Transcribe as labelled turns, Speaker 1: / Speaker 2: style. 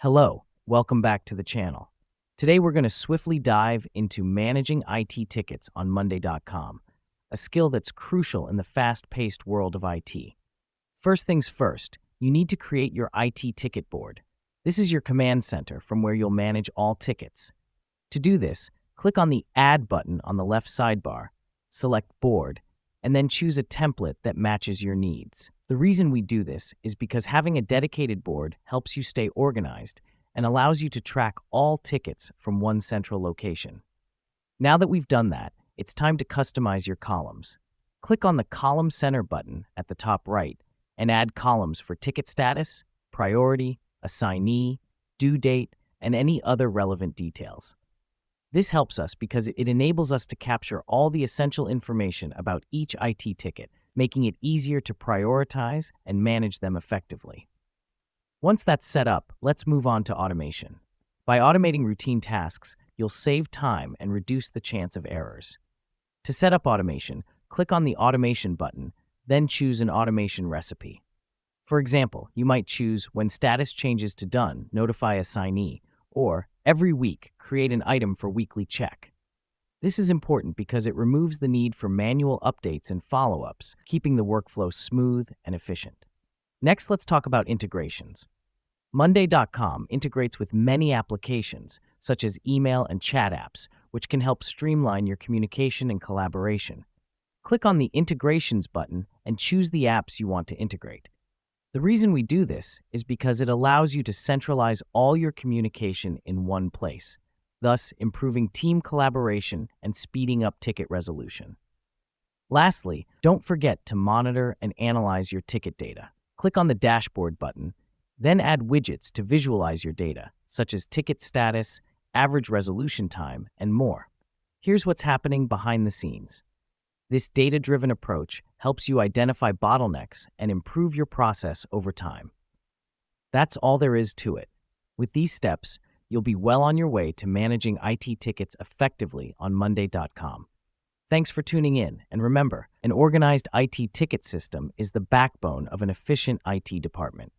Speaker 1: Hello, welcome back to the channel. Today we're going to swiftly dive into managing IT tickets on Monday.com, a skill that's crucial in the fast-paced world of IT. First things first, you need to create your IT ticket board. This is your command center from where you'll manage all tickets. To do this, click on the Add button on the left sidebar, select Board, and then choose a template that matches your needs. The reason we do this is because having a dedicated board helps you stay organized and allows you to track all tickets from one central location. Now that we've done that, it's time to customize your columns. Click on the Column Center button at the top right and add columns for ticket status, priority, assignee, due date, and any other relevant details. This helps us because it enables us to capture all the essential information about each IT ticket, making it easier to prioritize and manage them effectively. Once that's set up, let's move on to automation. By automating routine tasks, you'll save time and reduce the chance of errors. To set up automation, click on the Automation button, then choose an automation recipe. For example, you might choose When Status Changes to Done, Notify Assignee, or Every Week, create an item for weekly check. This is important because it removes the need for manual updates and follow-ups, keeping the workflow smooth and efficient. Next, let's talk about integrations. Monday.com integrates with many applications, such as email and chat apps, which can help streamline your communication and collaboration. Click on the Integrations button and choose the apps you want to integrate. The reason we do this is because it allows you to centralize all your communication in one place, thus improving team collaboration and speeding up ticket resolution. Lastly, don't forget to monitor and analyze your ticket data. Click on the Dashboard button, then add widgets to visualize your data, such as ticket status, average resolution time, and more. Here's what's happening behind the scenes. This data-driven approach helps you identify bottlenecks and improve your process over time. That's all there is to it. With these steps, you'll be well on your way to managing IT tickets effectively on Monday.com. Thanks for tuning in, and remember, an organized IT ticket system is the backbone of an efficient IT department.